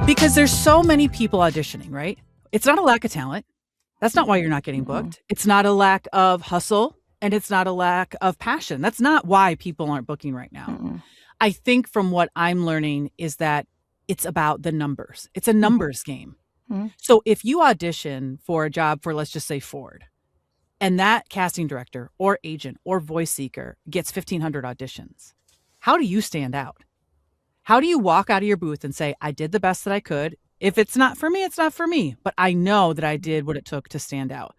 Because there's so many people auditioning, right? It's not a lack of talent. That's not why you're not getting booked. It's not a lack of hustle, and it's not a lack of passion. That's not why people aren't booking right now. I think from what I'm learning is that it's about the numbers. It's a numbers game. So if you audition for a job for, let's just say, Ford, and that casting director or agent or voice seeker gets 1,500 auditions, how do you stand out? How do you walk out of your booth and say, I did the best that I could? If it's not for me, it's not for me. But I know that I did what it took to stand out.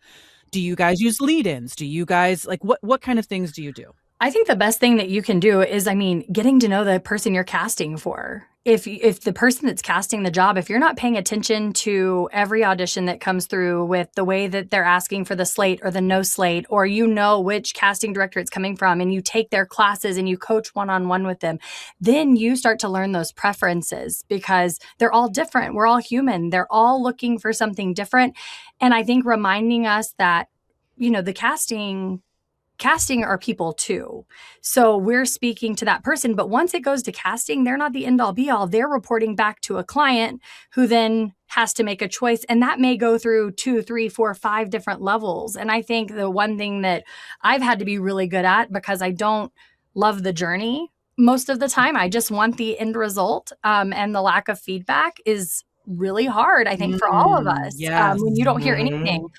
Do you guys use lead-ins? Do you guys, like, what kind of things do you do? I think the best thing that you can do is, getting to know the person you're casting for. If the person that's casting the job, if you're not paying attention to every audition that comes through with the way that they're asking for the slate or the no slate, or you know which casting director it's coming from and you take their classes and you coach one-on-one with them, then you start to learn those preferences because they're all different. We're all human. They're all looking for something different. And I think reminding us that, the casting are people too. So we're speaking to that person, but once it goes to casting, they're not the end all be all. They're reporting back to a client who then has to make a choice. And that may go through 2, 3, 4, 5 different levels. And I think the one thing that I've had to be really good at, because I don't love the journey most of the time, I just want the end result. And the lack of feedback is really hard, I think, for all of us, when you don't hear anything.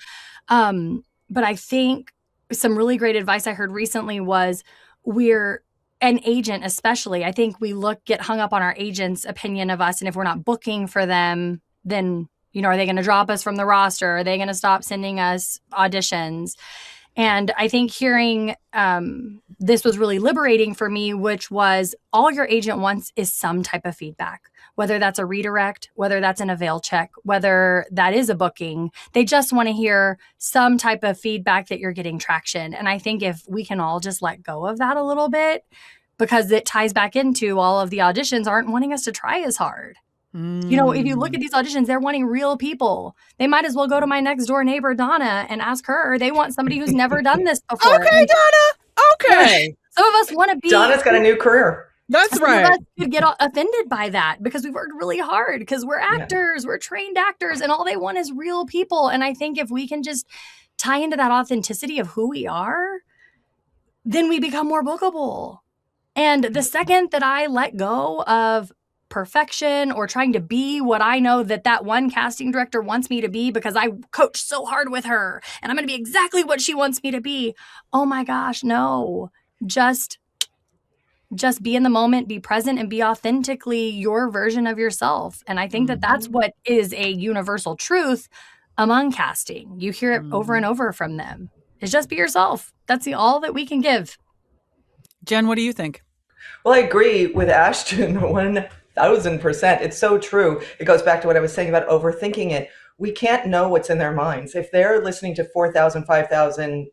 But I think some really great advice I heard recently was we're an agent, especially. I think we get hung up on our agent's opinion of us. And if we're not booking for them, then, are they going to drop us from the roster? Are they going to stop sending us auditions? And I think hearing this was really liberating for me, which was all your agent wants is some type of feedback, whether that's a redirect, whether that's an avail check, whether that is a booking. They just want to hear some type of feedback that you're getting traction. And I think if we can all just let go of that a little bit, because it ties back into all of the auditions aren't wanting us to try as hard. If you look at these auditions, they're wanting real people. They might as well go to my next door neighbor, Donna, and ask her. They want somebody who's never done this before. Okay, Donna. Okay. Some of us want to be. Donna's got a new career. That's right. Some of us could get offended by that because we've worked really hard because we're actors, we're trained actors, and all they want is real people. And I think if we can just tie into that authenticity of who we are, then we become more bookable. And the second that I let go of perfection or trying to be what I know that one casting director wants me to be because I coached so hard with her and I'm going to be exactly what she wants me to be. Oh my gosh, no. Just be in the moment, be present, and be authentically your version of yourself. And I think that that's what is a universal truth among casting. You hear it over and over from them. Is just be yourself. That's all that we can give. Jen, what do you think? Well, I agree with Ashton 1,000%. It's so true. It goes back to what I was saying about overthinking it. We can't know what's in their minds. If they're listening to 4,000, 5,000,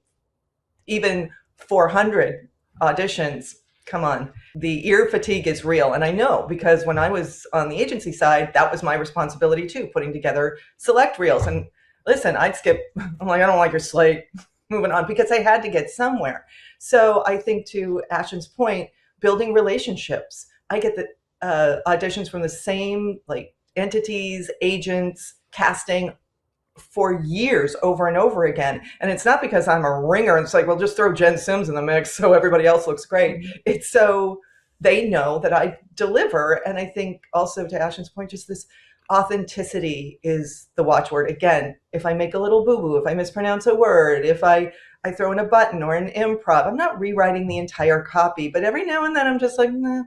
even 400 auditions, come on. The ear fatigue is real. And I know because when I was on the agency side, that was my responsibility too, putting together select reels. And listen, I'd skip. I'm like, I don't like your slate. Moving on, because I had to get somewhere. So I think to Ashton's point, building relationships. I get the auditions from the same entities, agents, casting for years over and over again. And it's not because I'm a ringer. It's like, well, just throw Jen Sims in the mix so everybody else looks great. It's so they know that I deliver. And I think also to Ashton's point, just this authenticity is the watchword. Again, if I make a little boo-boo, if I mispronounce a word, if I throw in a button or an improv, I'm not rewriting the entire copy, but every now and then I'm just like, nah,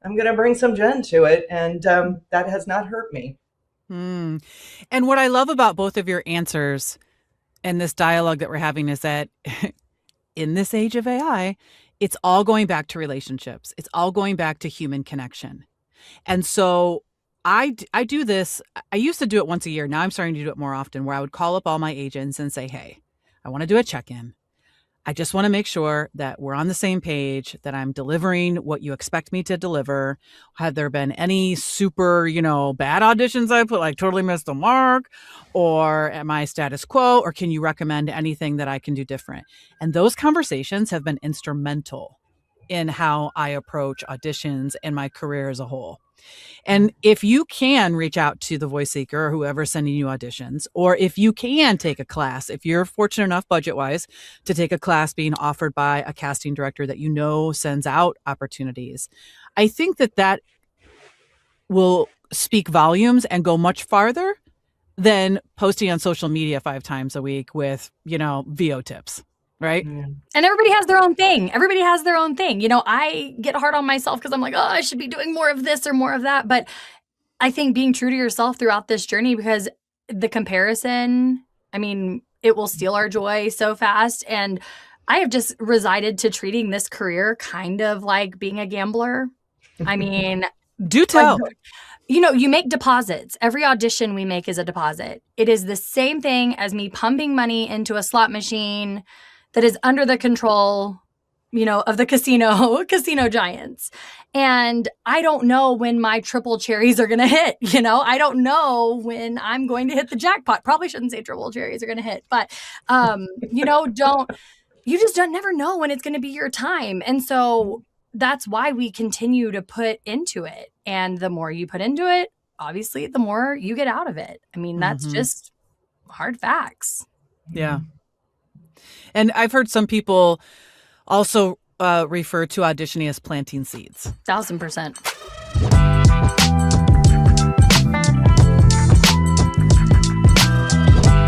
I'm going to bring some Jen to it. And that has not hurt me. And what I love about both of your answers and this dialogue that we're having is that in this age of AI, it's all going back to relationships. It's all going back to human connection. And so I do this. I used to do it once a year. Now I'm starting to do it more often, where I would call up all my agents and say, hey, I want to do a check-in. I just want to make sure that we're on the same page, that I'm delivering what you expect me to deliver. Have there been any super, bad auditions I put, totally missed the mark? Or am I status quo? Or can you recommend anything that I can do different? And those conversations have been instrumental in how I approach auditions and my career as a whole. And if you can reach out to the voice seeker or whoever's sending you auditions, or if you can take a class, if you're fortunate enough budget-wise to take a class being offered by a casting director that you know sends out opportunities, I think that will speak volumes and go much farther than posting on social media 5 times a week with, VO tips. Right. And everybody has their own thing. Everybody has their own thing. I get hard on myself because I'm like, oh, I should be doing more of this or more of that. But I think being true to yourself throughout this journey, because the comparison, it will steal our joy so fast. And I have just resided to treating this career kind of like being a gambler. Do tell. You make deposits. Every audition we make is a deposit. It is the same thing as me pumping money into a slot machine that is under the control, of the casino giants. And I don't know when my triple cherries are going to hit. I don't know when I'm going to hit the jackpot. Probably shouldn't say triple cherries are going to hit, but, you just don't never know when it's going to be your time. And so that's why we continue to put into it. And the more you put into it, obviously, the more you get out of it. That's just hard facts. Yeah. And I've heard some people also refer to auditioning as planting seeds. 1000%.